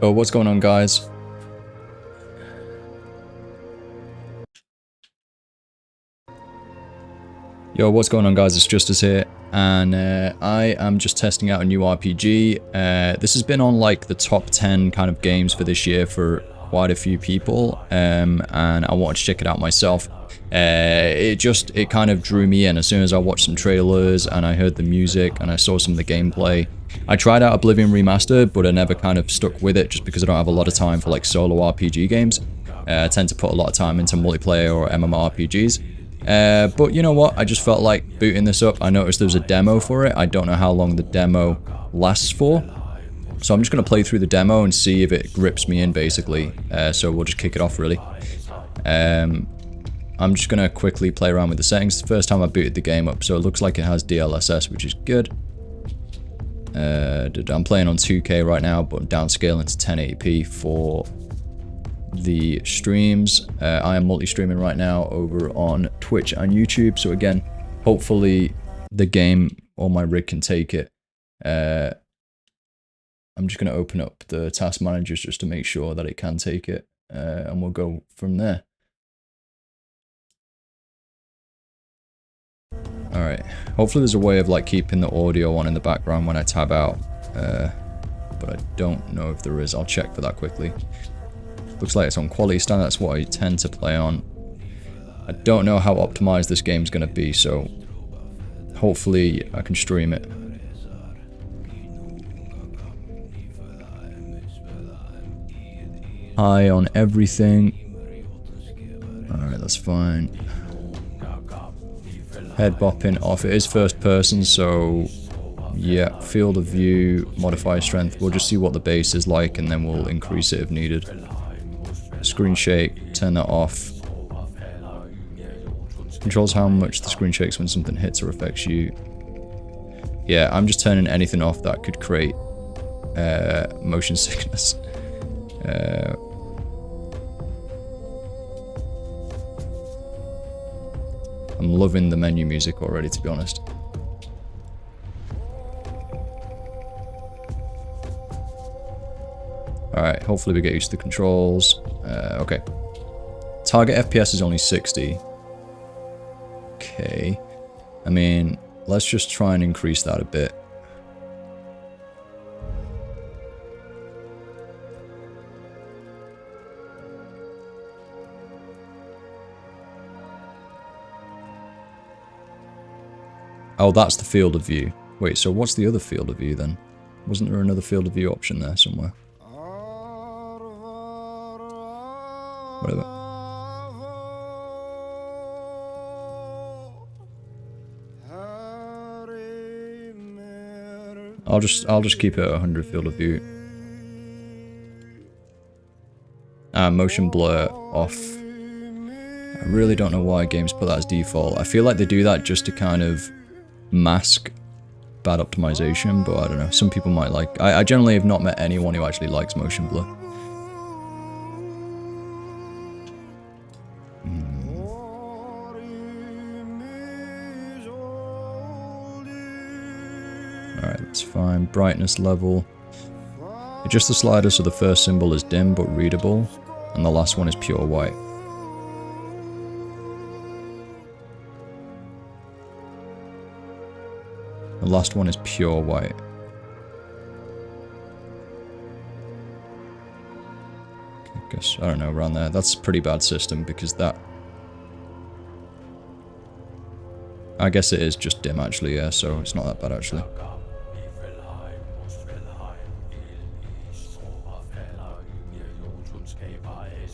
Oh, what's going on, guys? Yo, what's going on, guys? It's Justice here, and I am just testing out a new RPG. This has been on like the top 10 kind of games for this year for quite a few people, and I wanted to check it out myself. It kind of drew me in as soon as I watched some trailers and I heard the music and I saw some of the gameplay. I tried out Oblivion Remastered, but I never kind of stuck with it just because I don't have a lot of time for like solo RPG games. I tend to put a lot of time into multiplayer or MMORPGs. But you know what? I just felt like booting this up. I noticed there was a demo for it. I don't know how long the demo lasts for. So I'm just going to play through the demo and see if it grips me in, basically. So we'll just kick it off, really. I'm just going to quickly play around with the settings. It's the first time I booted the game up, so it looks like it has DLSS, which is good. I'm playing on 2K right now, but downscaling to 1080p for the streams. I am multi-streaming right now over on Twitch and YouTube, so again, hopefully the game or my rig can take it. I'm just going to open up the task managers just to make sure that it can take it, and we'll go from there. Alright, hopefully there's a way of like keeping the audio on in the background when I tab out, but I don't know if there is. I'll check for that quickly. Looks like it's on quality standard, that's what I tend to play on. I don't know how optimized this game's going to be, so hopefully I can stream it. High on everything. Alright, that's fine. Head bopping off. It is first person, so yeah, field of view, modify strength. We'll just see what the base is like and then we'll increase it if needed. Screen shake, turn that off. Controls how much the screen shakes when something hits or affects you. Yeah, I'm just turning anything off that could create motion sickness. I'm loving the menu music already, to be honest. Alright, hopefully we get used to the controls. Okay. Target FPS is only 60. Okay. I mean, let's just try and increase that a bit. Oh, that's the field of view. Wait, so what's the other field of view then? Wasn't there another field of view option there somewhere? Whatever. I'll just keep it at 100 field of view. Motion blur off. I really don't know why games put that as default. I feel like they do that just to kind of mask bad optimization, but I don't know. Some people might like. I generally have not met anyone who actually likes motion blur. Alright, that's fine. Brightness level. Adjust the slider so the first symbol is dim but readable, and the last one is pure white. The last one is pure white. I guess, I don't know, around there. That's a pretty bad system because that... I guess it is just dim actually, yeah, so it's not that bad actually.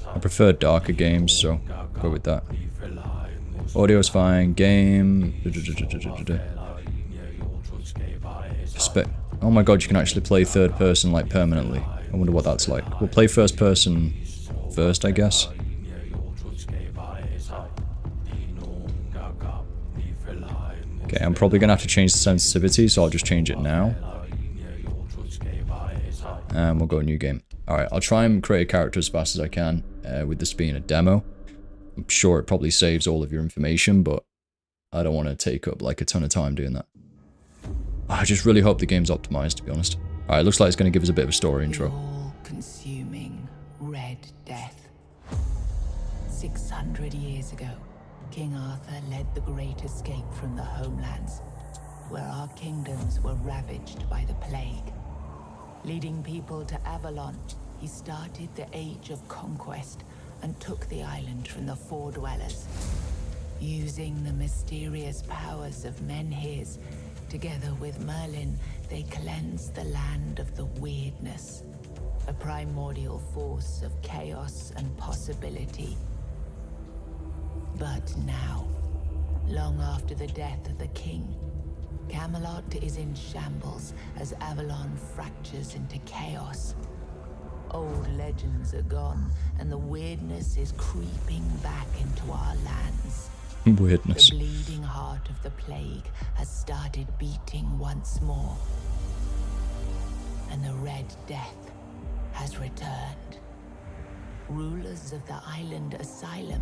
I prefer darker games, so go with that. Audio is fine. Game... Oh my god, you can actually play third person like permanently. I wonder what that's like. We'll play first person first, I guess. Okay, I'm probably gonna have to change the sensitivity, so I'll just change it now. And we'll go new game. Alright, I'll try and create a character as fast as I can, with this being a demo. I'm sure it probably saves all of your information, but I don't want to take up like a ton of time doing that. I just really hope the game's optimized, to be honest. Alright, looks like it's going to give us a bit of a story intro. all-consuming Red Death. 600 years ago, King Arthur led the Great Escape from the homelands, where our kingdoms were ravaged by the plague. Leading people to Avalon, he started the Age of Conquest and took the island from the Four Dwellers. Using the mysterious powers of Menhirs, together with Merlin, they cleansed the land of the weirdness, a primordial force of chaos and possibility. But now, long after the death of the king, Camelot is in shambles as Avalon fractures into chaos. Old legends are gone, and the weirdness is creeping back into our lands. Weirdness. The bleeding heart of the plague has started beating once more. And the Red Death has returned. Rulers of the island Asylum,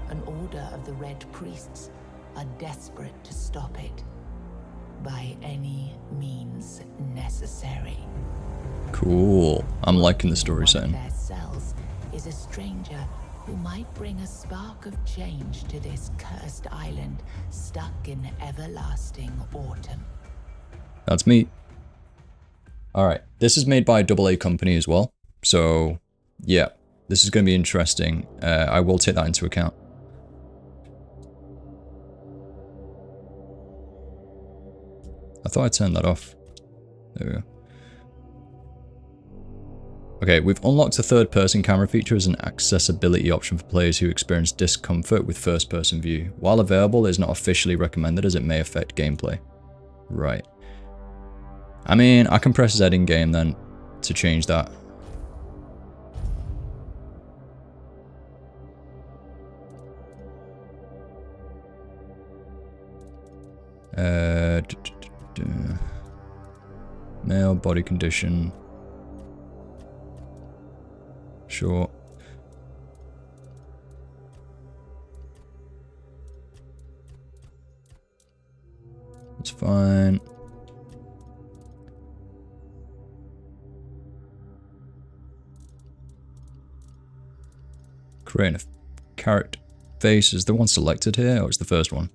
an order of the Red Priests, are desperate to stop it by any means necessary. Cool. I'm liking the story setting. One of their cells is a stranger who might bring a spark of change to this cursed island stuck in everlasting autumn. That's me. Alright, this is made by a AA company as well. So, yeah, this is going to be interesting. I will take that into account. I thought I turned that off. There we go. Okay, we've unlocked a third-person camera feature as an accessibility option for players who experience discomfort with first-person view. While available, it is not officially recommended as it may affect gameplay. Right. I mean, I can press Z in-game then to change that. Male body condition. Sure. It's fine. Creating a character face. Is the one selected here, or is the first one?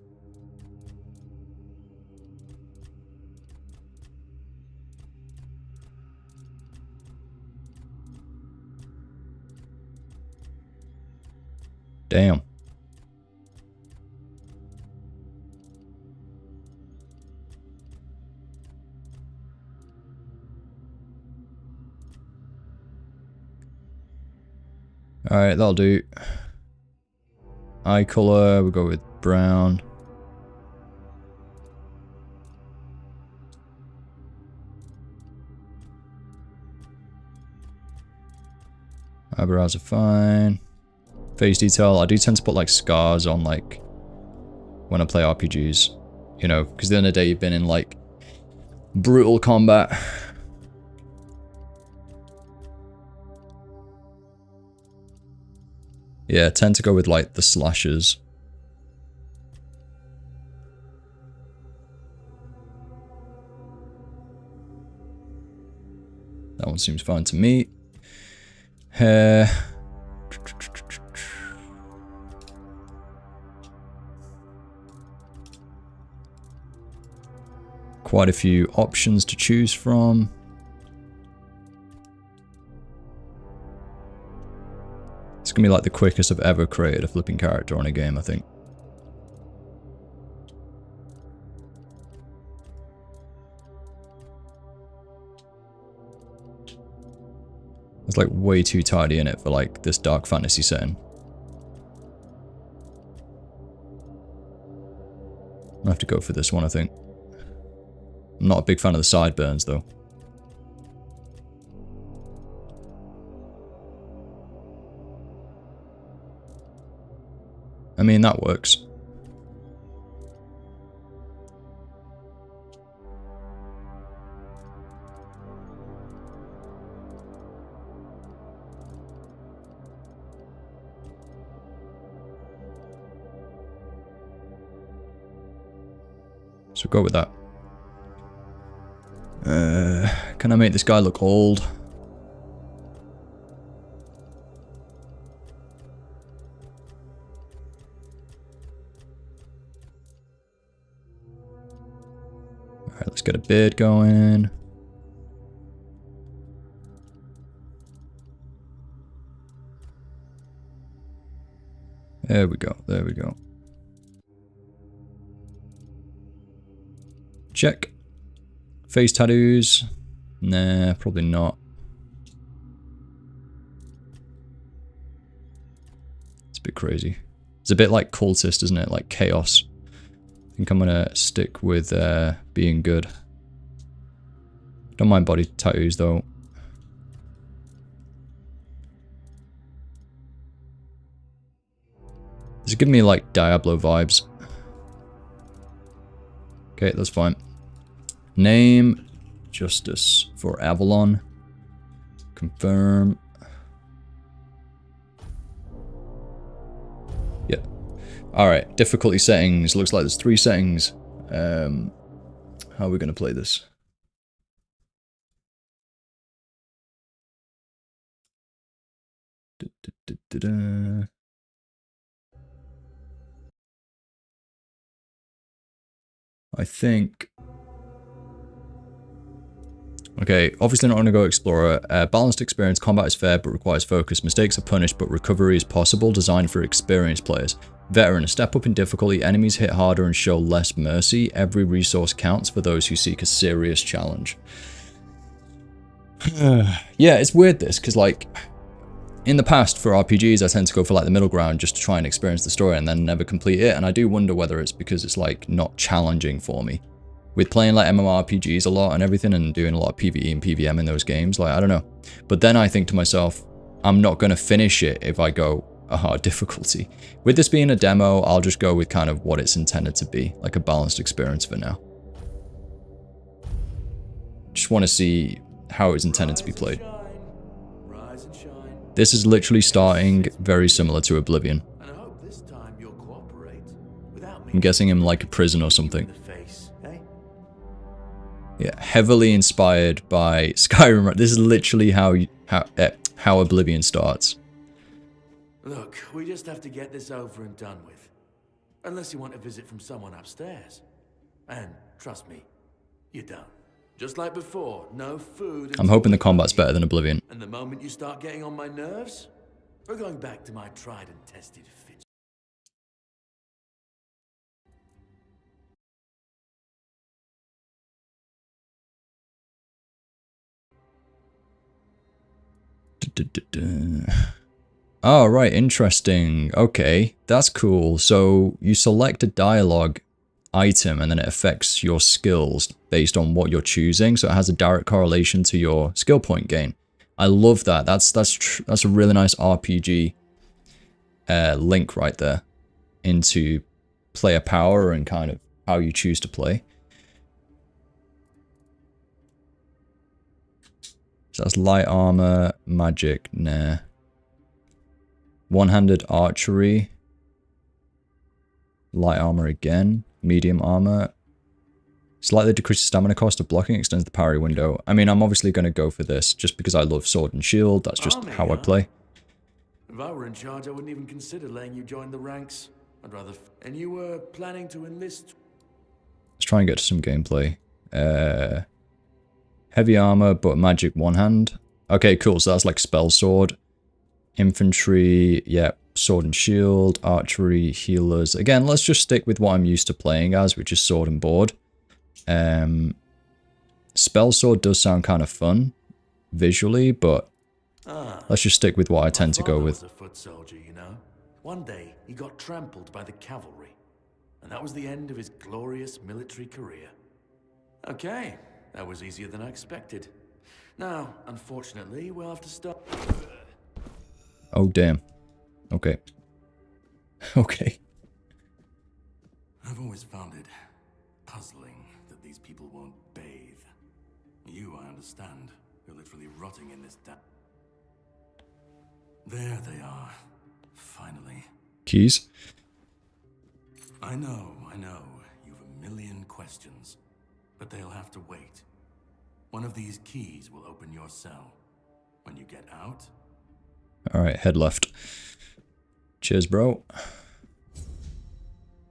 Damn. Alright, that'll do. Eye color, we'll go with brown. Eyebrows are fine. Face detail, I do tend to put like scars on like when I play RPGs, you know, because the other day you've been in like brutal combat. Yeah, tend to go with like the slashes. That one seems fine to me. Hair. Quite a few options to choose from. It's gonna be like the quickest I've ever created a flipping character on a game, I think. It's like way too tidy in it for like this dark fantasy setting. I have to go for this one, I think. I'm not a big fan of the sideburns though. I mean, that works. So go with that. Can I make this guy look old? get a beard going. There we go, there we go. Check. Face tattoos. Nah, probably not. It's a bit crazy. It's a bit like cultist, isn't it? Like chaos. I think I'm gonna stick with being good. Don't mind body tattoos though. It's giving me like Diablo vibes. Okay, that's fine. Name, Justice for Avalon. Confirm. Yeah. Alright, difficulty settings. Looks like there's 3 settings. How are we going to play this? I think... Okay, obviously not going to go Explorer. Balanced experience, combat is fair but requires focus. Mistakes are punished but recovery is possible, designed for experienced players. Veteran, a step up in difficulty, enemies hit harder and show less mercy. Every resource counts for those who seek a serious challenge. Yeah, it's weird this, because like, in the past for RPGs I tend to go for like the middle ground just to try and experience the story and then never complete it, and I do wonder whether it's because it's like not challenging for me. With playing like MMORPGs a lot and everything and doing a lot of PvE and PvM in those games, like I don't know. But then I think to myself, I'm not going to finish it if I go a hard difficulty. With this being a demo, I'll just go with kind of what it's intended to be, like a balanced experience for now. Just want to see how it's intended to be played. This is literally starting very similar to Oblivion. I'm guessing I'm like a prison or something. Yeah, heavily inspired by Skyrim. This is literally how Oblivion starts. Look, we just have to get this over and done with. Unless you want a visit from someone upstairs. And trust me, you don't. Just like before, no food. I'm hoping the combat's better than Oblivion. And the moment you start getting on my nerves, we're going back to my tried and tested fit. Oh, right, interesting. Okay, that's cool. So you select a dialogue item and then it affects your skills based on what you're choosing. So it has a direct correlation to your skill point gain. I love that. That's a really nice RPG link right there into player power and kind of how you choose to play. So that's light armor, magic, nah. One-handed archery. Light armor again. Medium armor. Slightly decreases stamina cost of blocking, extends the parry window. I mean, I'm obviously going to go for this just because I love sword and shield. That's just how I play. If I were in charge, I wouldn't even consider letting you join the ranks. I'd rather... And you were planning to enlist... Let's try and get to some gameplay. Heavy armor, but magic one hand. Okay, cool. So that's like spell sword. Infantry, yeah, sword and shield, archery, healers. Again, let's just stick with what I'm used to playing as, which is sword and board. Spell sword does sound kind of fun visually, but let's just stick with what I tend to go with. My father was a foot soldier, you know. One day, he got trampled by the cavalry, and that was the end of his glorious military career. Okay, that was easier than I expected. Now, unfortunately, we'll have to stop. Oh, damn. Okay. Okay. I've always found it puzzling that these people won't bathe. You, I understand. You're literally rotting in this There they are. Finally. Keys? I know. You've a million questions. But they'll have to wait. One of these keys will open your cell. When you get out... Alright, head left. Cheers, bro.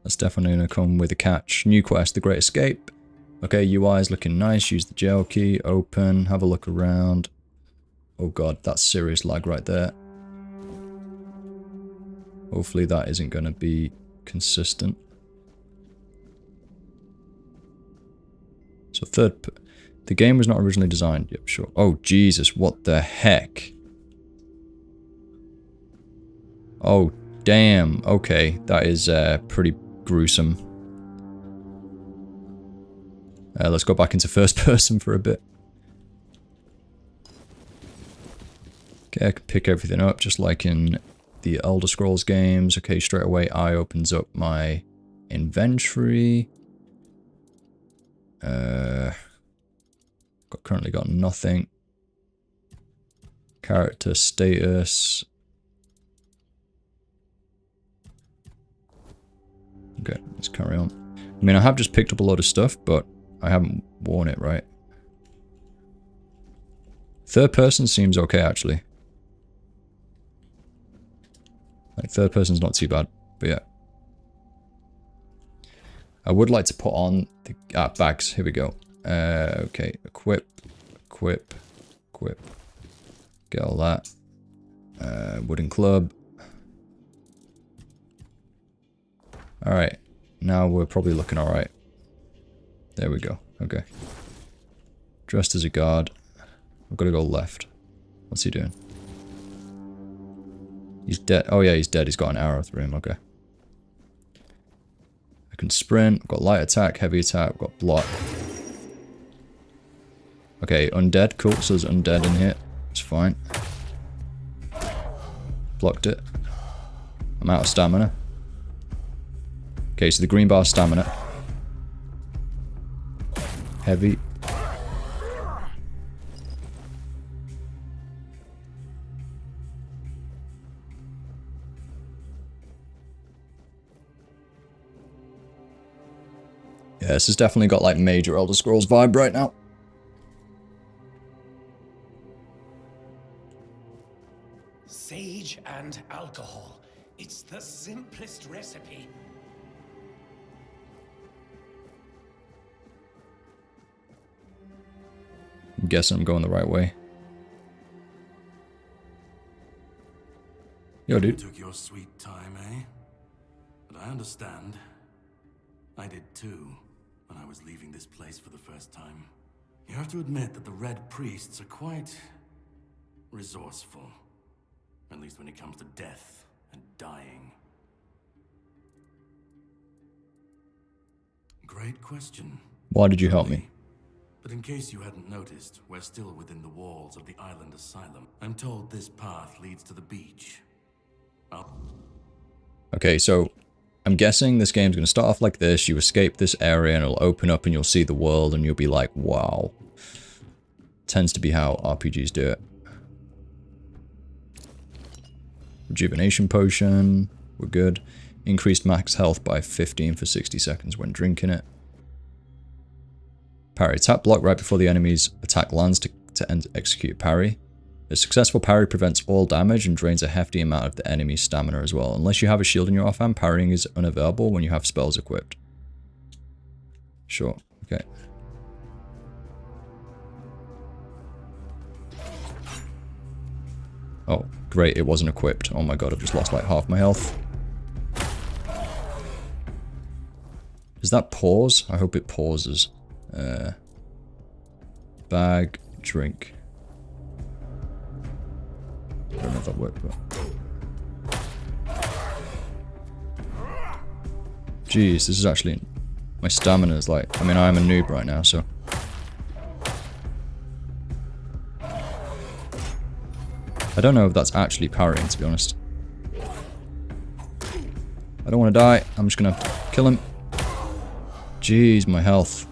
That's definitely going to come with a catch. New quest, The Great Escape. Okay, UI is looking nice. Use the jail key. Open. Have a look around. Oh god, that's serious lag right there. Hopefully that isn't going to be consistent. So the game was not originally designed. Yep, sure. Oh, Jesus, what the heck? Oh, damn. Okay, that is pretty gruesome. Let's go back into first person for a bit. Okay, I can pick everything up just like in the Elder Scrolls games. Okay, straight away I opens up my inventory. Currently got nothing. Character status. Okay, let's carry on. I mean, I have just picked up a lot of stuff, but I haven't worn it, right? Third person seems okay, actually. Like, third person's not too bad, but yeah. I would like to put on the bags. Here we go. Okay, equip. Get all that. Wooden club. Alright, now we're probably looking alright. There we go, okay. Dressed as a guard. I've got to go left. What's he doing? He's dead. Oh yeah, he's dead. He's got an arrow through him, okay. I can sprint. I've got light attack, heavy attack, I've got block. Okay, undead, cool. So there's undead in here. It's fine. Blocked it. I'm out of stamina. Okay, so the green bar stamina. Heavy. Yeah, this has definitely got like major Elder Scrolls vibe right now. Sage and alcohol. It's the simplest recipe. I'm guessing I'm going the right way. Yo, dude. You took your sweet time, eh? But I understand. I did too, when I was leaving this place for the first time. You have to admit that the Red Priests are quite resourceful. At least when it comes to death and dying. Great question. Why did you help me? But in case you hadn't noticed, we're still within the walls of the island Asylum. I'm told this path leads to the beach. Okay, so I'm guessing this game's going to start off like this. You escape this area and it'll open up and you'll see the world and you'll be like, wow. Tends to be how RPGs do it. Rejuvenation potion. We're good. Increased max health by 15 for 60 seconds when drinking it. Parry. Attack block right before the enemy's attack lands to execute parry. A successful parry prevents all damage and drains a hefty amount of the enemy's stamina as well. Unless you have a shield in your offhand, parrying is unavailable when you have spells equipped. Sure. Okay. Oh, great. It wasn't equipped. Oh my god, I've just lost like half my health. Does that pause? I hope it pauses. Bag, drink. I don't know if that worked, but... Jeez, this is actually... My stamina is like... I mean, I am a noob right now, so... I don't know if that's actually parrying, to be honest. I don't want to die. I'm just going to have to kill him. Jeez, my health.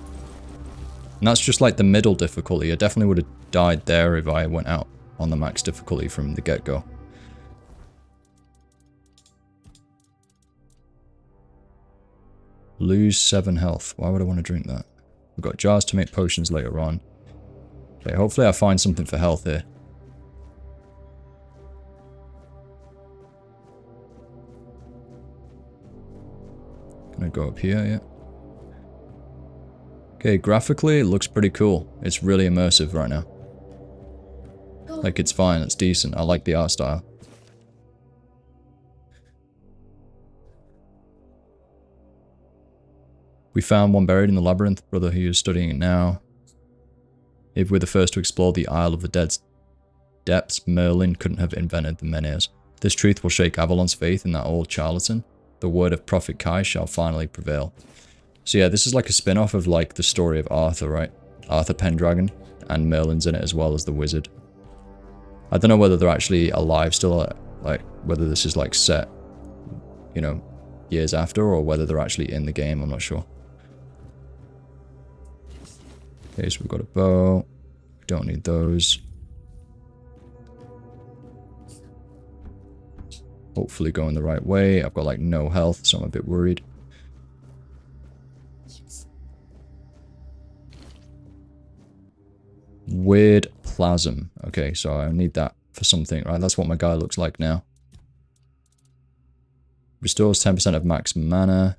And that's just like the middle difficulty. I definitely would have died there if I went out on the max difficulty from the get-go. Lose 7 health. Why would I want to drink that? We've got jars to make potions later on. Okay, hopefully I find something for health here. Can I go up here? Yeah. Okay, graphically it looks pretty cool. It's really immersive right now. Like, it's fine, it's decent. I like the art style. We found one buried in the labyrinth, brother who is studying it now. If we're the first to explore the Isle of the Dead's depths, Merlin couldn't have invented the menhirs. This truth will shake Avalon's faith in that old charlatan. The word of Prophet Kai shall finally prevail. So yeah, this is like a spin-off of like the story of Arthur, right? Arthur Pendragon, and Merlin's in it as well as the wizard. I don't know whether they're actually alive still, like whether this is like set, you know, years after, or whether they're actually in the game, I'm not sure. Okay, so we've got a bow. We don't need those. Hopefully going the right way. I've got like no health, so I'm a bit worried. Weird plasm. Okay, so I need that for something, right? That's what my guy looks like now. Restores 10% of max mana.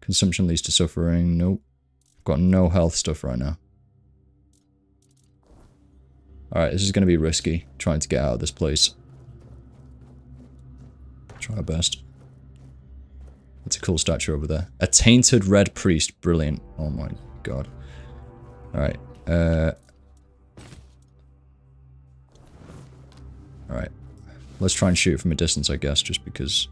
Consumption leads to suffering. Nope. I've got no health stuff right now. Alright, this is going to be risky, trying to get out of this place. Try our best. That's a cool statue over there. A tainted red priest. Brilliant. Oh my god. Alright. Alright. Let's try and shoot from a distance, I guess, just because...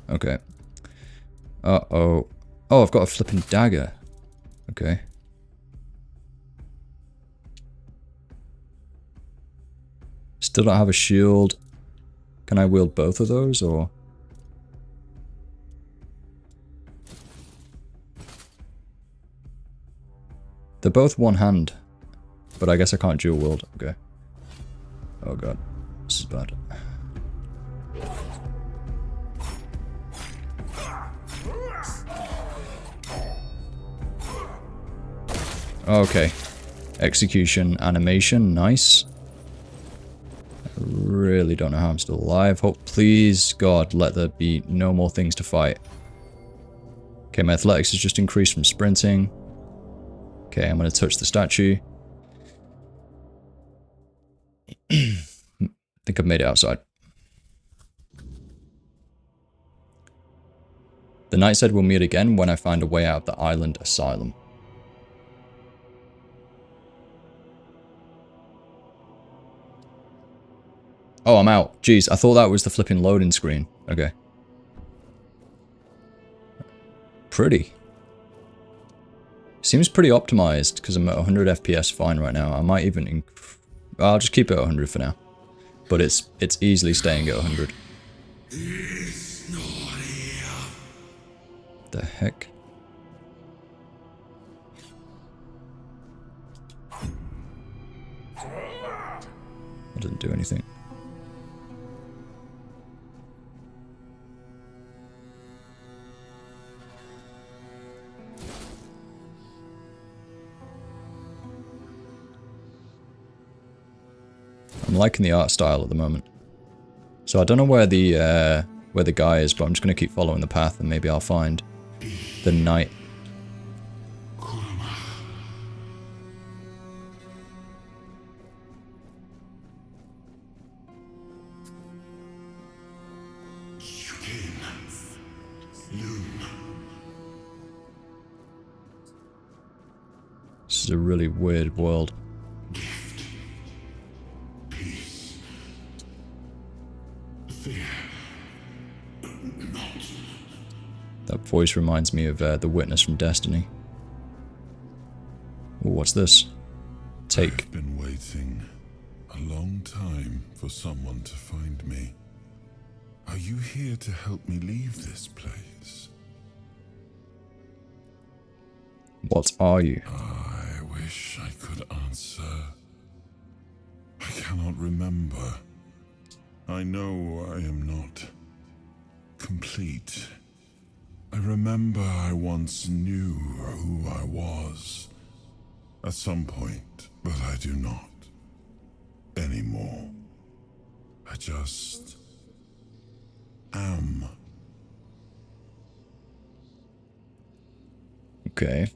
Okay. Uh-oh. Oh, I've got a flipping dagger. Okay. Still don't have a shield. Can I wield both of those, or...? They're both one hand. But I guess I can't dual wield. Okay. Oh god. This is bad. Okay. Execution animation. Nice. I really don't know how I'm still alive. Hope, please, God, let there be no more things to fight. Okay, my athletics has just increased from sprinting. Okay, I'm going to touch the statue. I think I've made it outside. The knight said we'll meet again when I find a way out of the island Asylum. Oh, I'm out. Jeez, I thought that was the flipping loading screen. Okay. Pretty. Seems pretty optimized because I'm at 100 FPS fine right now. I might even... I'll just keep it at 100 for now. But it's easily staying at 100. The heck? That didn't do anything. I'm liking the art style at the moment. So I don't know where the guy is, but I'm just going to keep following the path and maybe I'll find the knight. This is a really weird world. That voice reminds me of the Witness from Destiny. Ooh, what's this? Take. I've been waiting a long time for someone to find me. Are you here to help me leave this place? What are you? I wish I could answer. I cannot remember. I know I am not complete. I remember I once knew who I was. At some point, but I do not. Anymore. I just... am. Okay.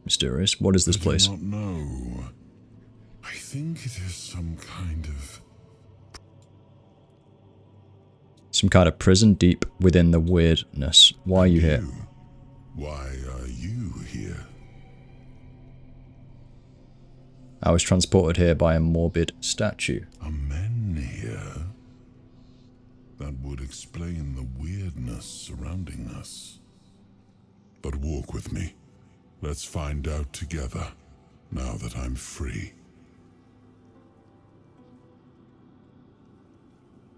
Mysterious. What is this place? I do not know. I think it is some kind of... Some kind of prison deep within the weirdness. Why are you here? Why are you here? I was transported here by a morbid statue. Are men here? That would explain the weirdness surrounding us. But walk with me. Let's find out together, now that I'm free.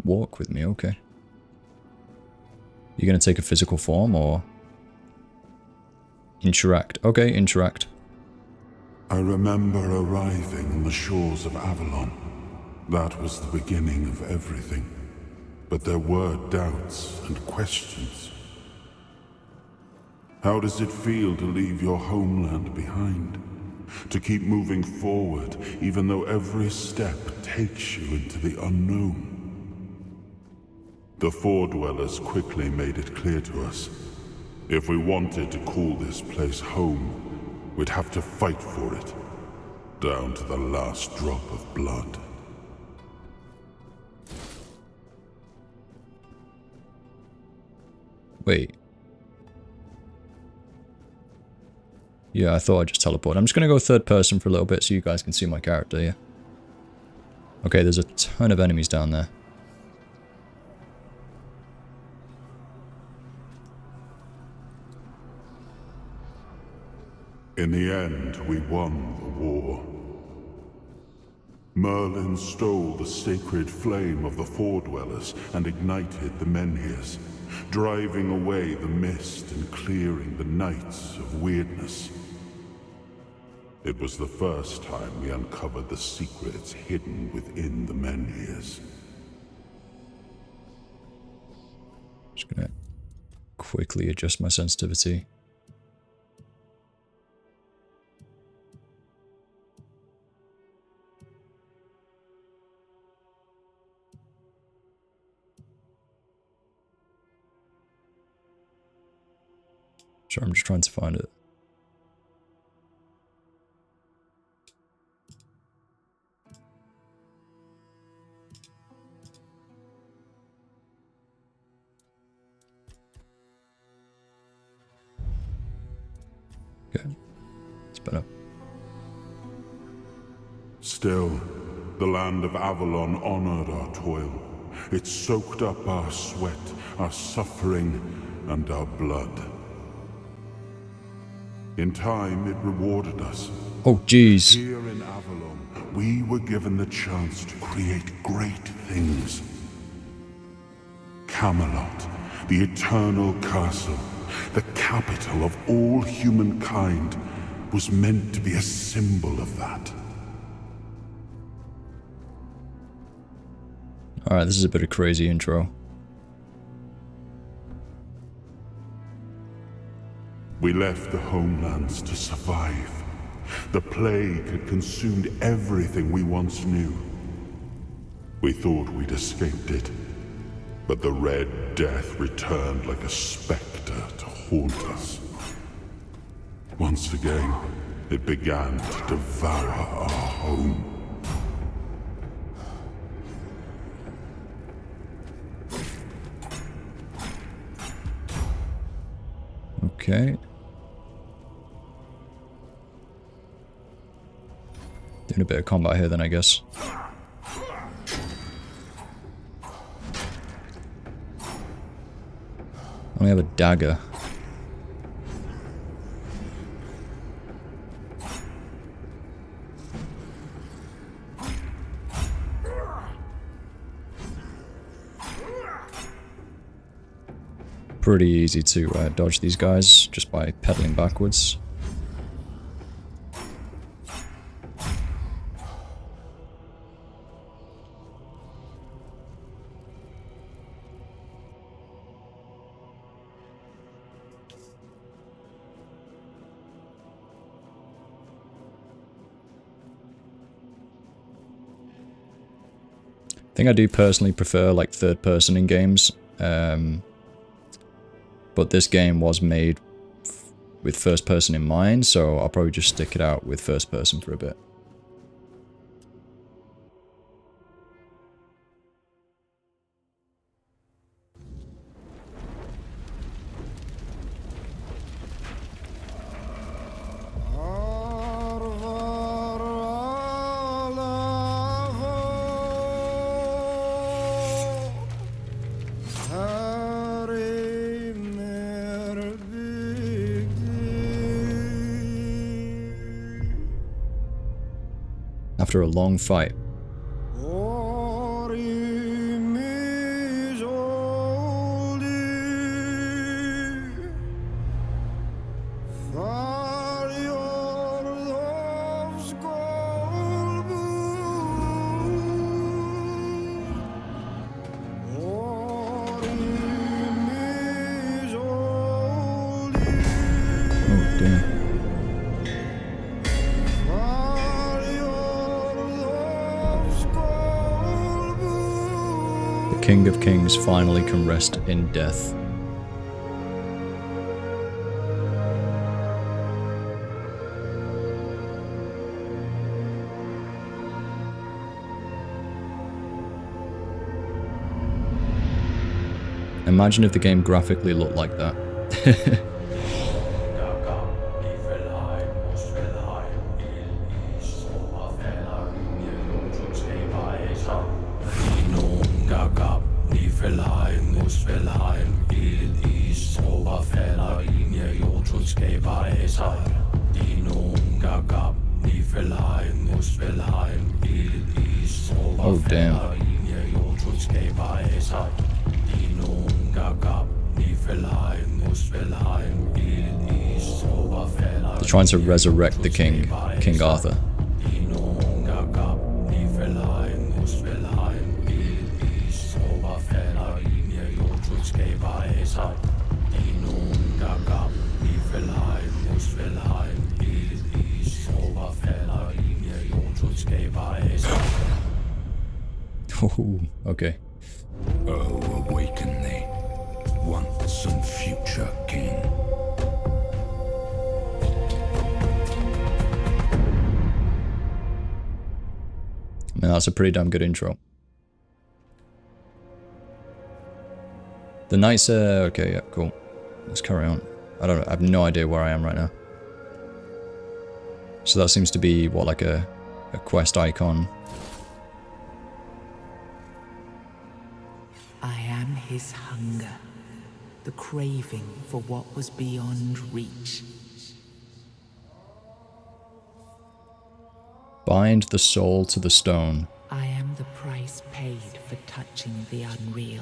Walk with me, okay. You're gonna take a physical form, or... Interact. Okay, interact. I remember arriving on the shores of Avalon. That was the beginning of everything. But there were doubts and questions. How does it feel to leave your homeland behind? To keep moving forward, even though every step takes you into the unknown? The Four Dwellers quickly made it clear to us. If we wanted to call this place home, we'd have to fight for it, down to the last drop of blood. Wait. Yeah, I thought I'd just teleport. I'm just gonna go third person for a little bit so you guys can see my character, yeah. Okay, there's a ton of enemies down there. In the end, we won the war. Merlin stole the sacred flame of the Four Dwellers and ignited the menhirs, driving away the mist and clearing the nights of weirdness. It was the first time we uncovered the secrets hidden within the menhirs. Just gonna quickly adjust my sensitivity. Sure, I'm just trying to find it. Okay, it's better. Still, the land of Avalon honored our toil. It soaked up our sweat, our suffering, and our blood. In time, it rewarded us. Oh, jeez. Here in Avalon, we were given the chance to create great things. Camelot, the eternal castle, the capital of all humankind, was meant to be a symbol of that. Alright, this is a bit of crazy intro. We left the homelands to survive. The plague had consumed everything we once knew. We thought we'd escaped it, but the Red Death returned like a specter to haunt us. Once again, it began to devour our home. Okay. Doing a bit of combat here then, I guess. Only have a dagger. Pretty easy to dodge these guys just by pedaling backwards. think I do personally prefer like third person in games, but this game was made with first person in mind, so I'll probably just stick it out with first person for a bit. After a long fight. Oh, damn. King of Kings finally can rest in death. Imagine if the game graphically looked like that. Oh, damn. They're trying to resurrect the king, King Arthur. Oh, okay. Oh, awaken thee, once and future king. I mean, that's a pretty damn good intro. The knights okay, yeah, cool. Let's carry on. I have no idea where I am right now. So that seems to be, what, like a quest icon. I am his hunger, the craving for what was beyond reach. Bind the soul to the stone. I am the price paid for touching the unreal.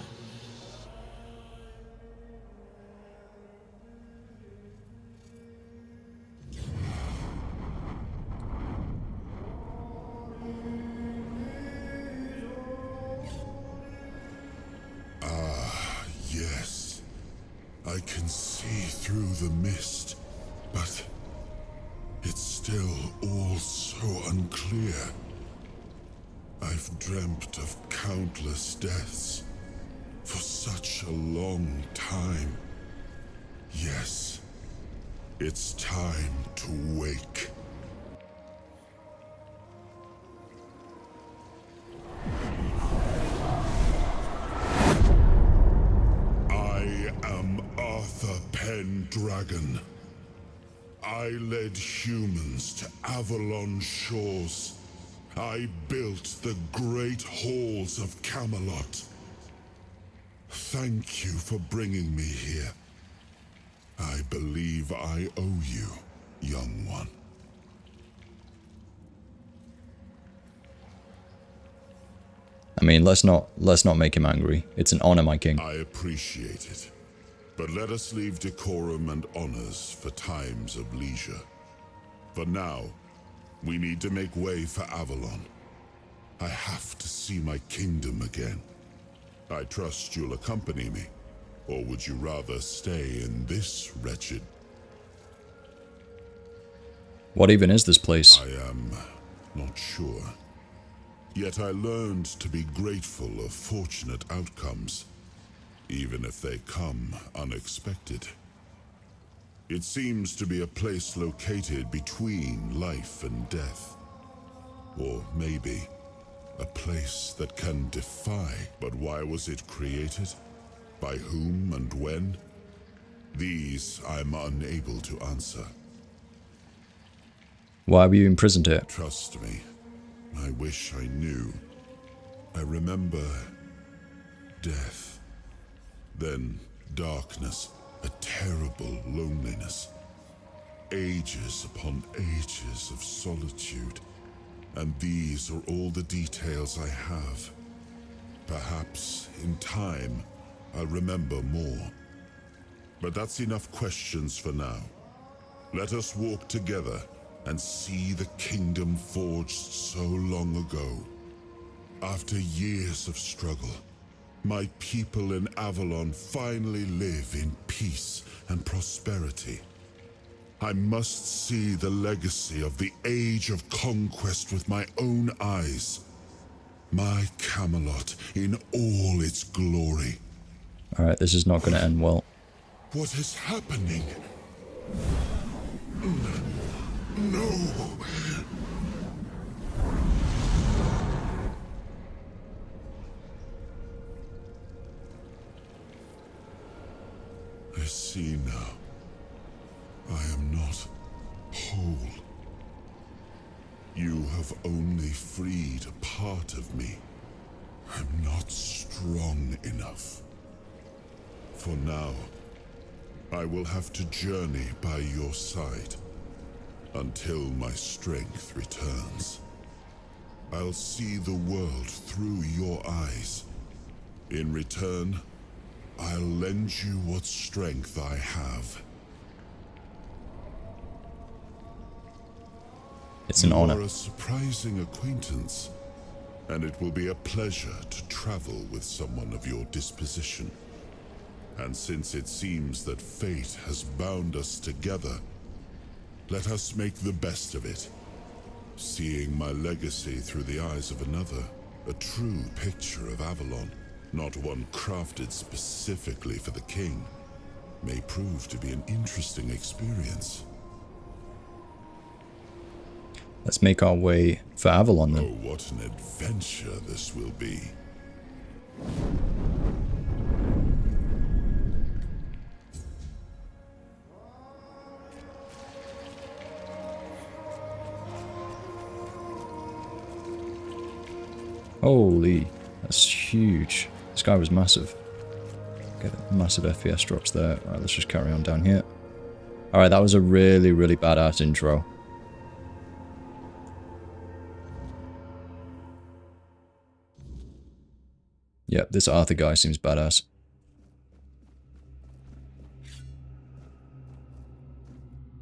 Yes, I can see through the mist, but it's still all so unclear. I've dreamt of countless deaths for such a long time. Yes, it's time to wake. Pendragon. I led humans to Avalon shores. I built the great halls of Camelot. Thank you for bringing me here. I believe I owe you, young one. I mean, let's not make him angry. It's an honor, my king. I appreciate it. But let us leave decorum and honors for times of leisure. For now, we need to make way for Avalon. I have to see my kingdom again. I trust you'll accompany me, or would you rather stay in this wretched... What even is this place? I am not sure. Yet I learned to be grateful of fortunate outcomes, even if they come unexpected. It seems to be a place located between life and death. Or maybe a place that can defy. But why was it created? By whom and when? These I'm unable to answer. Why were you imprisoned here? Trust me, I wish I knew. I remember death, then darkness, a terrible loneliness, ages upon ages of solitude, and these are all the details I have. Perhaps, in time, I'll remember more. But that's enough questions for now. Let us walk together and see the kingdom forged so long ago. After years of struggle, my people in Avalon finally live in peace and prosperity. I must see the legacy of the Age of Conquest with my own eyes. My Camelot in all its glory. Alright, this is not going to end well. What is happening? No! I see now. I am not whole. You have only freed a part of me. I'm not strong enough. For now, I will have to journey by your side until my strength returns. I'll see the world through your eyes. In return, I'll lend you what strength I have. It's an honor. You're a surprising acquaintance, and it will be a pleasure to travel with someone of your disposition. And since it seems that fate has bound us together, let us make the best of it. Seeing my legacy through the eyes of another, a true picture of Avalon, not one crafted specifically for the king, may prove to be an interesting experience. Let's make our way for Avalon then. Oh, what an adventure this will be. Holy, that's huge. This guy was massive. Get massive FPS drops there. Alright, let's just carry on down here. Alright, that was a really, really badass intro. Yep, this Arthur guy seems badass.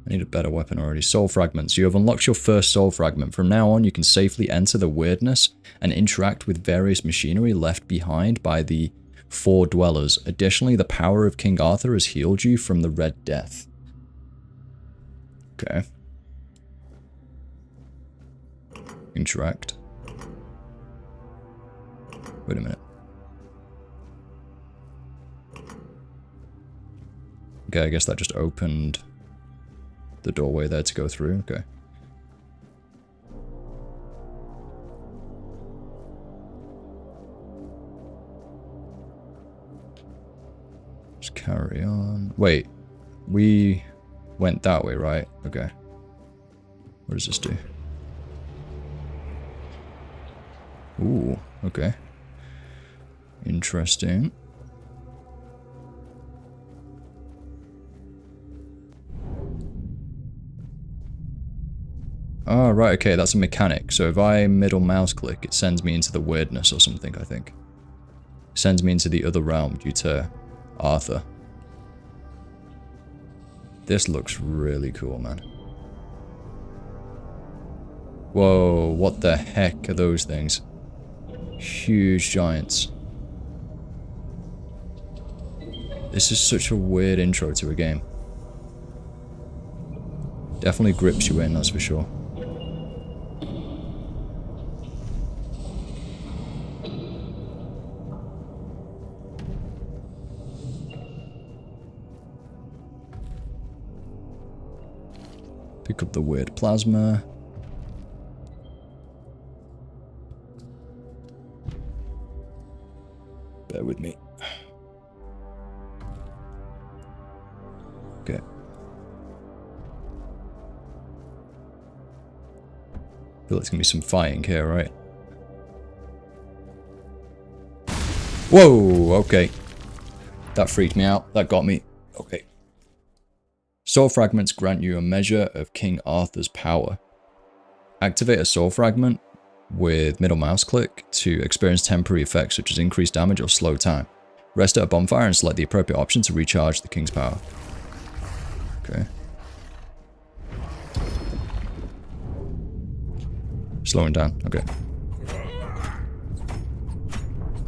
I need a better weapon already. Soul fragments. You have unlocked your first soul fragment. From now on, you can safely enter the weirdness and interact with various machinery left behind by the four dwellers. Additionally, the power of King Arthur has healed you from the Red Death. Okay. Interact. Wait a minute. Okay, I guess that just opened the doorway there to go through. Okay. Just carry on. Wait, we went that way, right? Okay. What does this do? Ooh, okay. Interesting. Oh, right, okay, that's a mechanic. So if I middle mouse click, it sends me into the weirdness or something, I think. It sends me into the other realm due to Arthur. This looks really cool, man. Whoa, what the heck are those things? Huge giants. This is such a weird intro to a game. Definitely grips you in, that's for sure. Pick up the weird plasma. Bear with me. Okay. Feel like there's gonna be some fighting here, right? Whoa, okay. That freaked me out. That got me. Okay. Soul fragments grant you a measure of King Arthur's power. Activate a soul fragment with middle mouse click to experience temporary effects such as increased damage or slow time. Rest at a bonfire and select the appropriate option to recharge the king's power. Okay. Slowing down. Okay.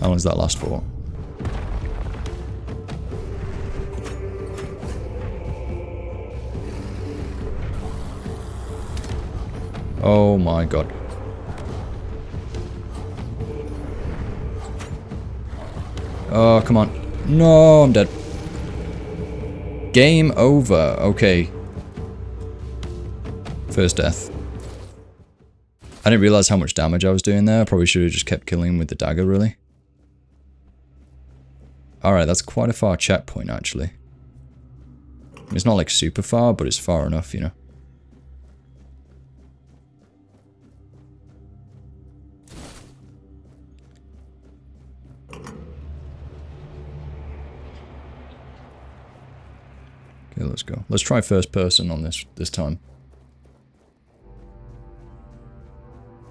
How long does that last for? Oh my god. Oh, come on. No, I'm dead. Game over. Okay. First death. I didn't realize how much damage I was doing there. I probably should have just kept killing him with the dagger, really. Alright, that's quite a far checkpoint, actually. It's not like super far, but it's far enough, you know. Okay, let's go. Let's try first person on this time.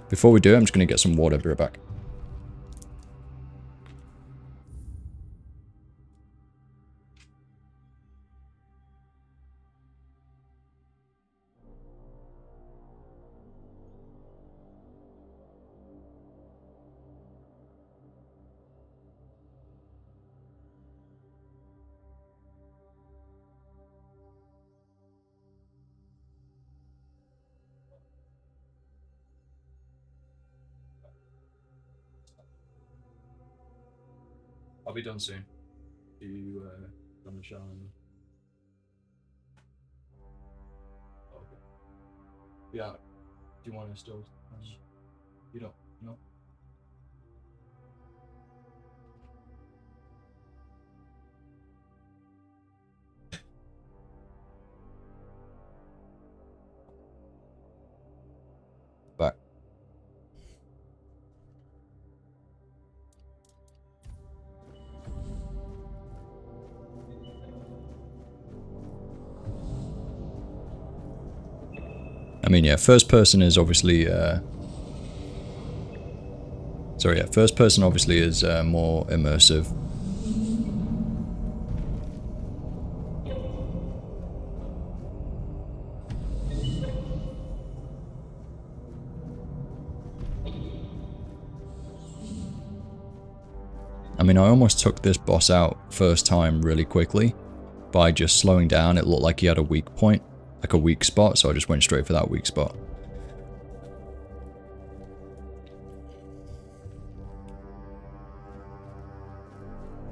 Before we do, I'm just going to get some water. Be right back. I'll be done soon. Do you done the shower? Okay. Yeah. Do you want to still? You don't? No. Back. I mean, yeah, first person is obviously, sorry, yeah, first person obviously is more immersive. I mean, I almost took this boss out first time really quickly by just slowing down. It looked like he had a weak point. Like a weak spot, so I just went straight for that weak spot.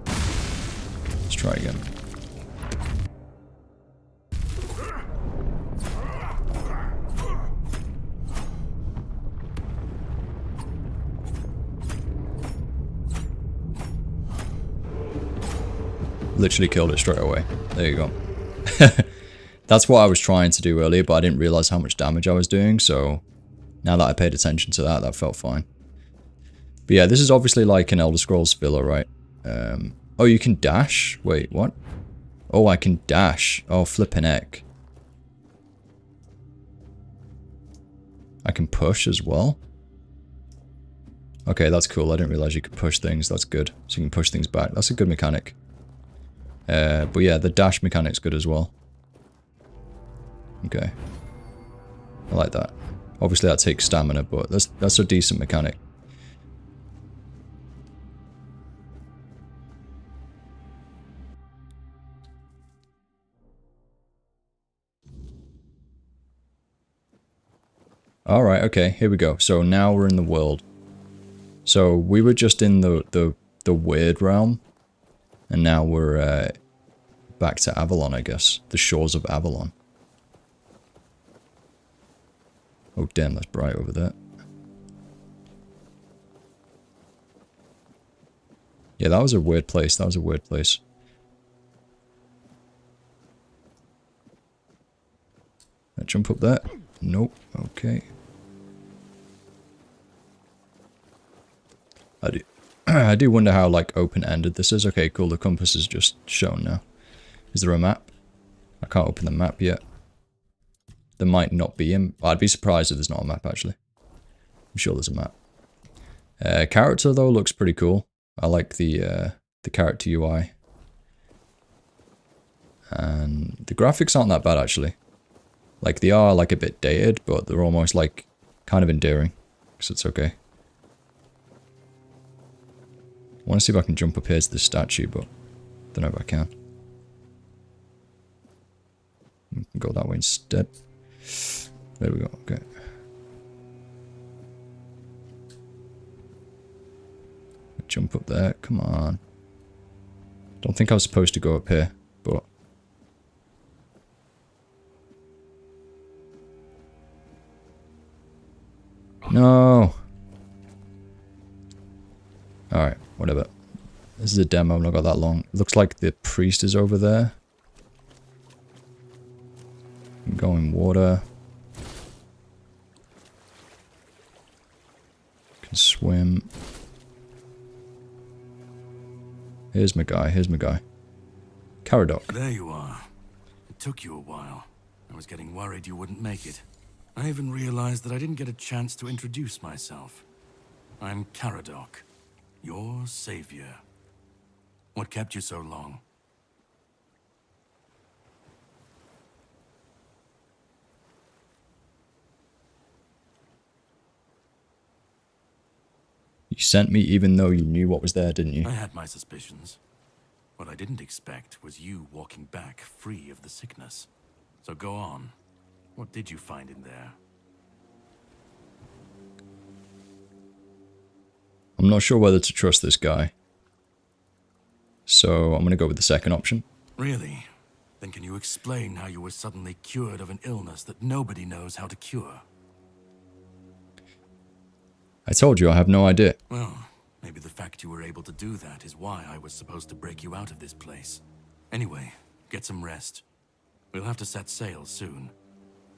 Let's try again. Literally killed it straight away. There you go. That's what I was trying to do earlier, but I didn't realize how much damage I was doing, so now that I paid attention to that, that felt fine. But yeah, this is obviously like an Elder Scrolls villa, right? Oh, you can dash? Wait, what? Oh, I can dash. Oh, flippin' heck. I can push as well? Okay, that's cool. I didn't realize you could push things. That's good. So you can push things back. That's a good mechanic. But yeah, the dash mechanic's good as well. Okay. I like that. Obviously that takes stamina, but that's a decent mechanic. Alright, okay, here we go. So now we're in the world. So we were just in the weird realm. And now we're back to Avalon, I guess. The shores of Avalon. Oh damn, that's bright over there. Yeah, that was a weird place. That was a weird place. I jump up there? Nope. Okay. I do wonder how, like, open-ended this is. Okay, cool. The compass is just shown now. Is there a map? I can't open the map yet. There might not be him. I'd be surprised if there's not a map, actually. I'm sure there's a map. Character, though, looks pretty cool. I like the character UI. And the graphics aren't that bad, actually. Like, they are, like, a bit dated, but they're almost, like, kind of endearing. So it's okay. I want to see if I can jump up here to the statue, but don't know if I can. We can go that way instead. There we go, okay. Jump up there, come on. Don't think I was supposed to go up here, but... No! Alright, whatever. This is a demo, I've not got that long. Looks like the priest is over there. Go in water. Can swim. Here's my guy, here's my guy. Caradoc. There you are. It took you a while. I was getting worried you wouldn't make it. I even realized that I didn't get a chance to introduce myself. I'm Caradoc, your savior. What kept you so long? You sent me even though you knew what was there, didn't you? I had my suspicions. What I didn't expect was you walking back free of the sickness. So go on. What did you find in there? I'm not sure whether to trust this guy. So I'm going to go with the second option. Really? Then can you explain how you were suddenly cured of an illness that nobody knows how to cure? I told you I have no idea. Well, maybe the fact you were able to do that is why I was supposed to break you out of this place. Anyway, get some rest. We'll have to set sail soon,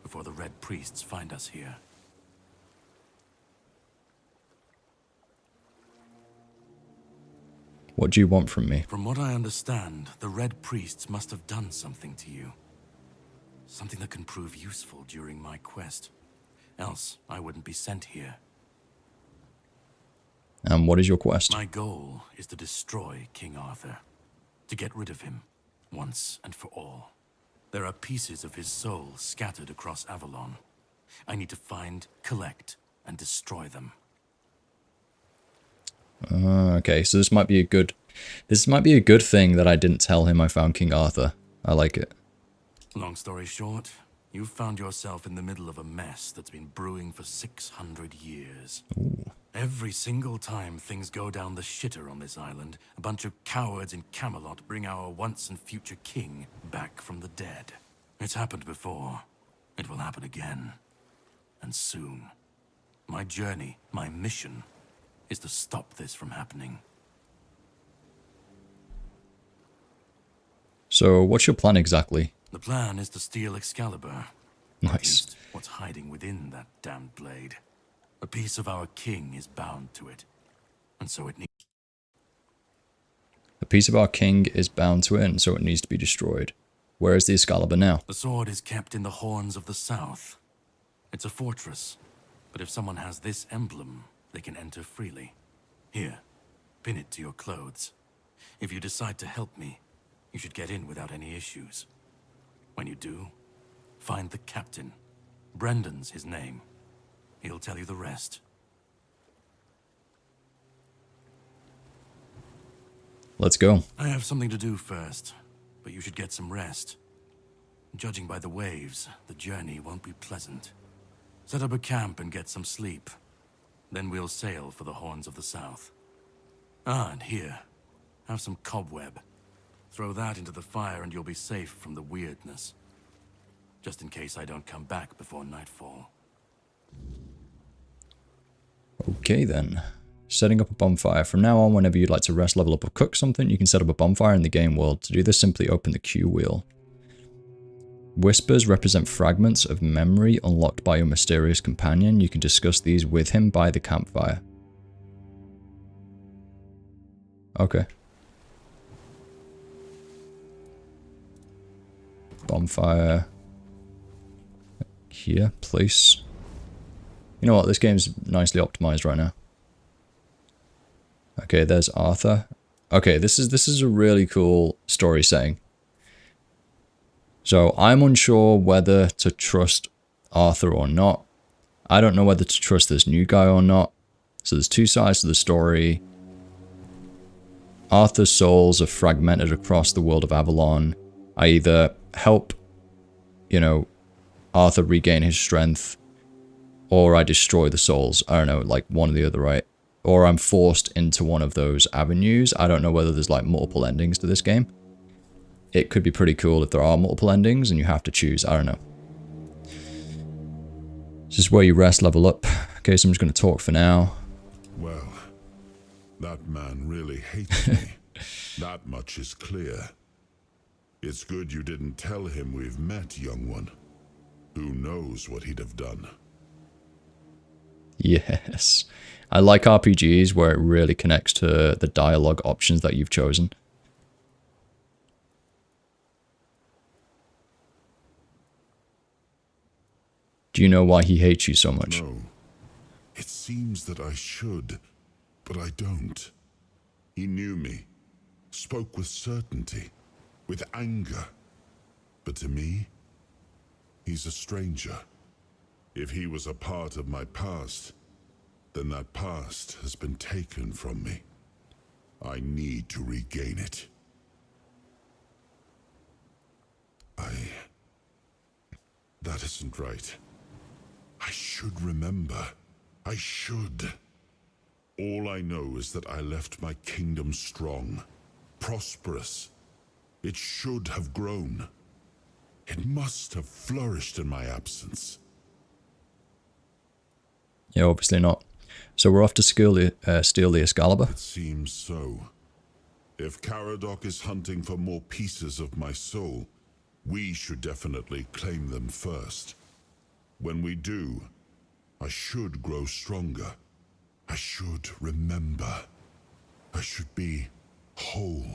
before the Red Priests find us here. What do you want from me? From what I understand, the Red Priests must have done something to you. Something that can prove useful during my quest. Else, I wouldn't be sent here. And what is your quest? My goal is to destroy King Arthur. To get rid of him, once and for all. There are pieces of his soul scattered across Avalon. I need to find, collect, and destroy them. Okay, so this might be a good thing that I didn't tell him I found King Arthur. I like it. Long story short, you've found yourself in the middle of a mess that's been brewing for 600 years. Ooh. Every single time things go down the shitter on this island, a bunch of cowards in Camelot bring our once and future king back from the dead. It's happened before. It will happen again. And soon. My journey, my mission, is to stop this from happening. So, what's your plan exactly? The plan is to steal Excalibur. Nice. At least what's hiding within that damned blade. A piece of our king is bound to it. And so it needs... A piece of our king is bound to it, and so it needs to be destroyed. Where is the Excalibur now? The sword is kept in the Horns of the South. It's a fortress. But if someone has this emblem, they can enter freely. Here, pin it to your clothes. If you decide to help me, you should get in without any issues. When you do, find the captain. Brendan's his name. He'll tell you the rest. Let's go. I have something to do first, but you should get some rest. Judging by the waves, the journey won't be pleasant. Set up a camp and get some sleep. Then we'll sail for the Horns of the South. Ah, and here, have some cobweb. Throw that into the fire and you'll be safe from the weirdness. Just in case I don't come back before nightfall. Okay then. Setting up a bonfire. From now on, whenever you'd like to rest, level up, or cook something, you can set up a bonfire in the game world. To do this, simply open the Q wheel. Whispers represent fragments of memory unlocked by your mysterious companion. You can discuss these with him by the campfire. Okay. Bonfire. Here, place. You know what? This game's nicely optimized right now. Okay, there's Arthur. Okay, this is a really cool story setting. So I'm unsure whether to trust Arthur or not. I don't know whether to trust this new guy or not. So there's two sides to the story. Arthur's souls are fragmented across the world of Avalon. I either help, you know, Arthur regain his strength, or I destroy the souls. I don't know, like one or the other, right? Or I'm forced into one of those avenues. I don't know whether there's like multiple endings to this game. It could be pretty cool if there are multiple endings and you have to choose. I don't know. This is where you rest, level up. Okay, so I'm just going to talk for now. Well, that man really hates me. That much is clear. It's good you didn't tell him we've met, young one. Who knows what he'd have done? Yes. I like RPGs where it really connects to the dialogue options that you've chosen. Do you know why he hates you so much? No. It seems that I should, but I don't. He knew me, spoke with certainty, with anger. But to me, he's a stranger. If he was a part of my past, then that past has been taken from me. I need to regain it. That isn't right. I should remember. I should. All I know is that I left my kingdom strong, prosperous. It should have grown. It must have flourished in my absence. Yeah, obviously not. So we're off to steal the Excalibur. It seems so. If Caradoc is hunting for more pieces of my soul, we should definitely claim them first. When we do, I should grow stronger. I should remember. I should be whole.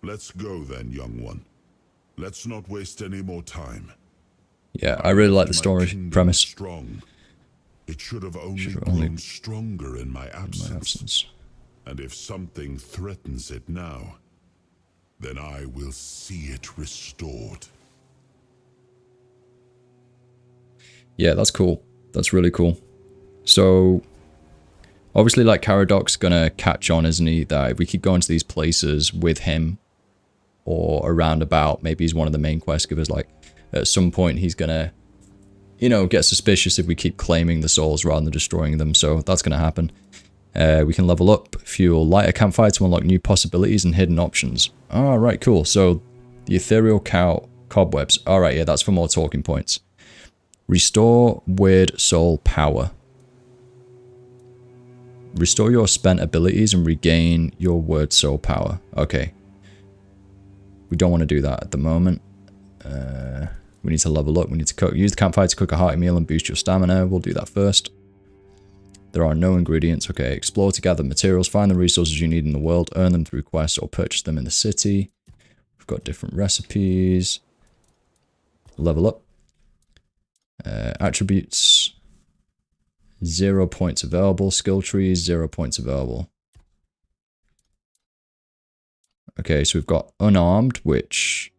Let's go then, young one. Let's not waste any more time. Yeah, I really like the story premise. Strong. It should have only grown stronger in my absence. And if something threatens it now, then I will see it restored. Yeah, that's cool. That's really cool. So, obviously, like, Caradoc's gonna catch on, isn't he? That if we keep going to these places with him, or around about, maybe he's one of the main quest givers, like, at some point he's gonna, you know, get suspicious if we keep claiming the souls rather than destroying them, so that's gonna happen. We can level up, fuel, light a campfire to unlock new possibilities and hidden options. Alright, cool. So, the ethereal cobwebs. Alright, yeah, that's for more talking points. Restore weird soul power. Restore your spent abilities and regain your word soul power. Okay. We don't want to do that at the moment. We need to level up. We need to cook. Use the campfire to cook a hearty meal and boost your stamina. We'll do that first. There are no ingredients. Okay. Explore to gather materials. Find the resources you need in the world. Earn them through quests or purchase them in the city. We've got different recipes. Level up. Attributes. 0 points available. Skill trees. 0 points available. Okay, so we've got unarmed, which...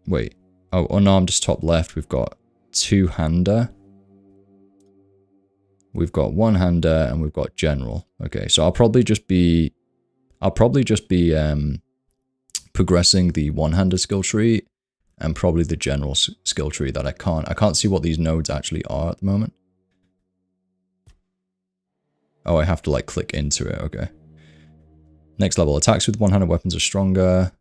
Wait. Oh, unarmed is top left. We've got two-hander. We've got one-hander, and we've got general. Okay, so I'll probably just be progressing the one-hander skill tree, and probably the general skill tree that I can't see what these nodes actually are at the moment. Oh, I have to like click into it. Okay. Next level, attacks with one-handed weapons are stronger.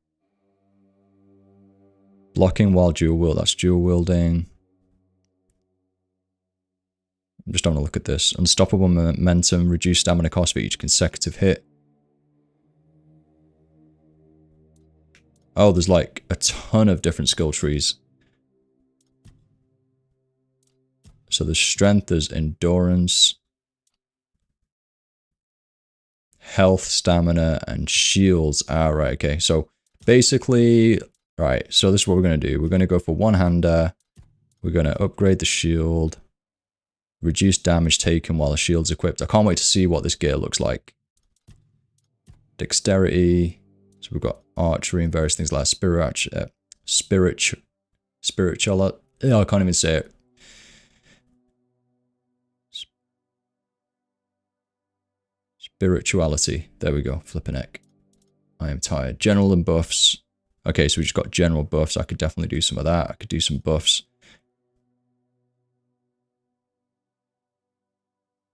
Blocking while dual wield, that's dual wielding. I'm just having a look at this. Unstoppable momentum, reduced stamina cost for each consecutive hit. Oh, there's like a ton of different skill trees. So there's strength, there's endurance, health, stamina, and shields. Ah, right, okay. So basically, right, so this is what we're going to do. We're going to go for one-hander. We're going to upgrade the shield. Reduce damage taken while the shield's equipped. I can't wait to see what this gear looks like. Dexterity. So we've got archery and various things like spirituality. I can't even say it. Spirituality. There we go. Flipping heck. I am tired. General and buffs. Okay, so we just got general buffs. I could definitely do some of that. I could do some buffs.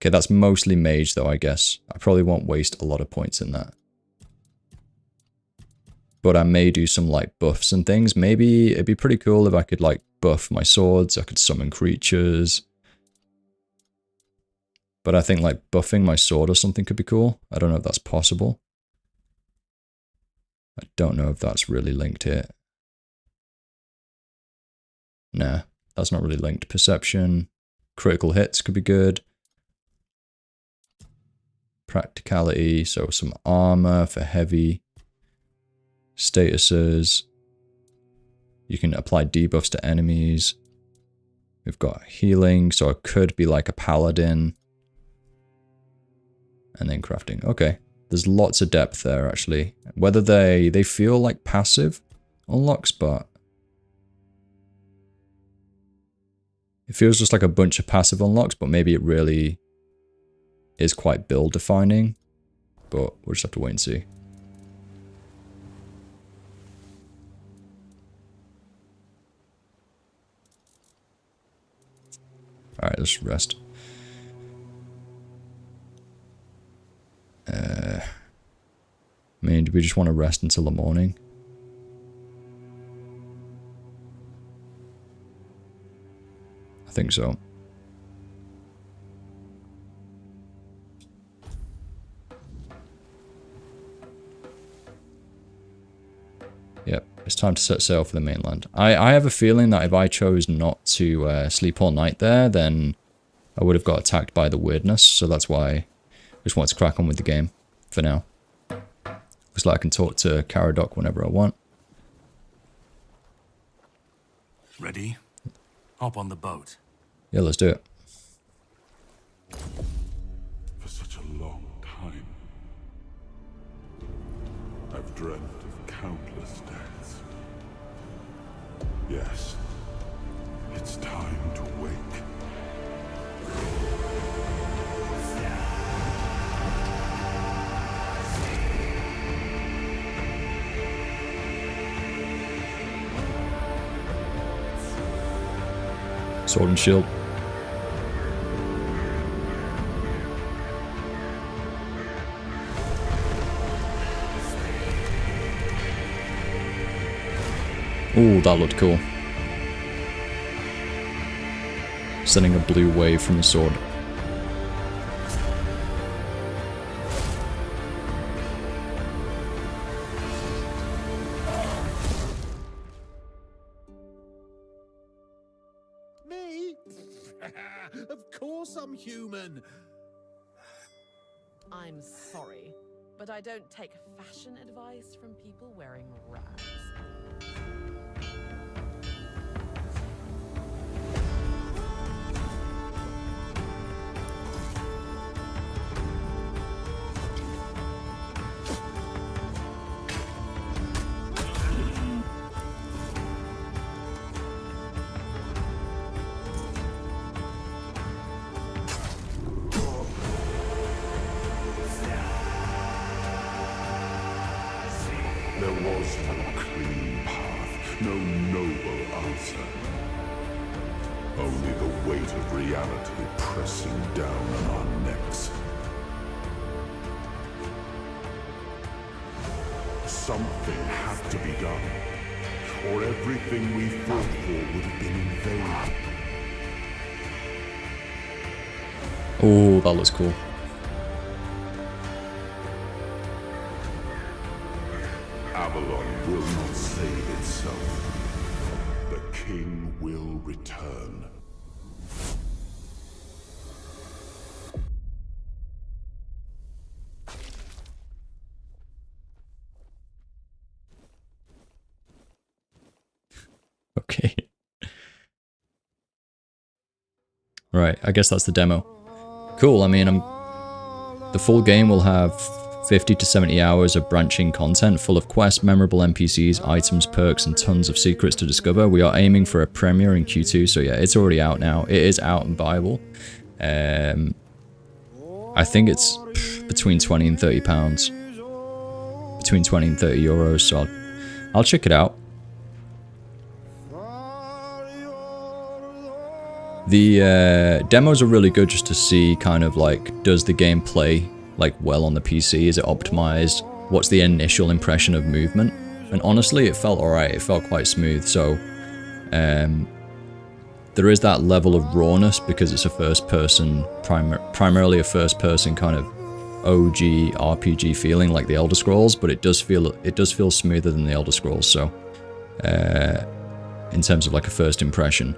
Okay, that's mostly mage though, I guess. I probably won't waste a lot of points in that. But I may do some like buffs and things. Maybe it'd be pretty cool if I could like buff my swords. I could summon creatures. But I think like buffing my sword or something could be cool. I don't know if that's possible. I don't know if that's really linked here. Nah, that's not really linked. Perception, critical hits could be good. Practicality, so some armor for heavy. Statuses. You can apply debuffs to enemies. We've got healing, so it could be like a paladin. And then crafting. Okay. There's lots of depth there, actually. Whether they feel like passive unlocks, but it feels just like a bunch of passive unlocks, but maybe it really is quite build defining. But we'll just have to wait and see. Alright, let's rest. I mean, do we just want to rest until the morning? I think so. Yep, it's time to set sail for the mainland. I have a feeling that if I chose not to sleep all night there, then I would have got attacked by the weirdness, so that's why I just want to crack on with the game for now. Looks like I can talk to Caradoc whenever I want. Ready? Hop on the boat. Yeah, let's do it. For such a long time, I've dreamt of countless deaths. Yes, it's time to wake. Sword and shield. Ooh, that looked cool. Sending a blue wave from the sword. Me? Of course I'm human. I'm sorry, but I don't take fashion advice from people wearing rags. There was no clean path, no noble answer. Only the weight of reality pressing down on our necks. Something had to be done, or everything we fought for would have been in vain. Oh, that looks cool. Avalon will not save itself. The king will return. Okay. Right, I guess that's the demo. Cool, I mean, the full game will have 50 to 70 hours of branching content full of quests, memorable NPCs, items, perks, and tons of secrets to discover. We are aiming for a premiere in Q2, so yeah, it's already out now. It is out and buyable. I think it's between 20 and 30 pounds. Between 20 and 30 euros, so I'll check it out. The demos are really good just to see kind of like, does the game play like well on the PC? Is it optimized? What's the initial impression of movement? And honestly, it felt alright. It felt quite smooth. So there is that level of rawness because it's a first person, primarily a first person kind of OG RPG feeling like the Elder Scrolls, but it does feel smoother than the Elder Scrolls. So in terms of like a first impression.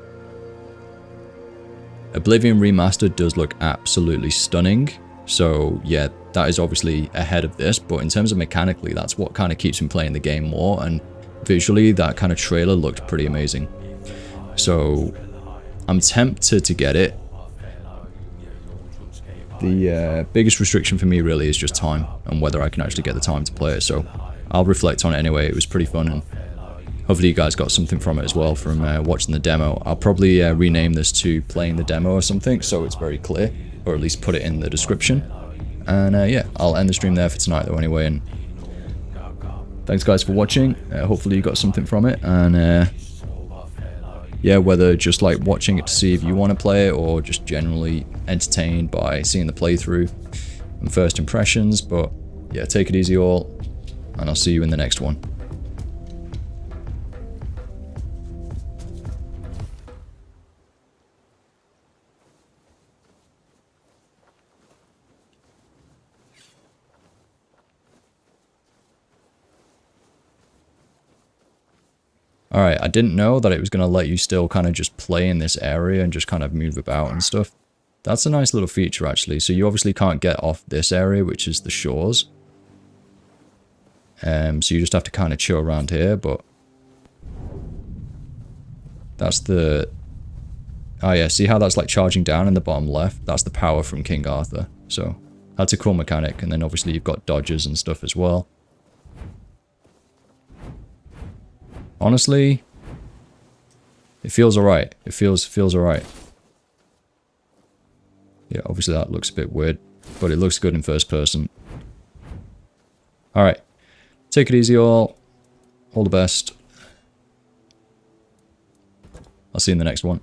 Oblivion Remastered does look absolutely stunning, so yeah, that is obviously ahead of this, but in terms of mechanically, that's what kind of keeps me playing the game more, and visually, that kind of trailer looked pretty amazing. So, I'm tempted to get it. The biggest restriction for me really is just time, and whether I can actually get the time to play it, so I'll reflect on it anyway. It was pretty fun, and hopefully you guys got something from it as well from watching the demo. I'll probably rename this to playing the demo or something so it's very clear, or at least put it in the description. And yeah, I'll end the stream there for tonight though anyway. And thanks guys for watching. Hopefully you got something from it. And yeah, whether just like watching it to see if you want to play it or just generally entertained by seeing the playthrough and first impressions. But yeah, take it easy all, and I'll see you in the next one. Alright, I didn't know that it was going to let you still kind of just play in this area and just kind of move about and stuff. That's a nice little feature actually. So you obviously can't get off this area, which is the shores. So you just have to kind of chill around here, but that's the... Oh yeah, see how that's like charging down in the bottom left? That's the power from King Arthur. So that's a cool mechanic. And then obviously you've got dodges and stuff as well. Honestly, it feels alright. It feels alright. Yeah, obviously that looks a bit weird, but it looks good in first person. Alright. Take it easy all. All the best. I'll see you in the next one.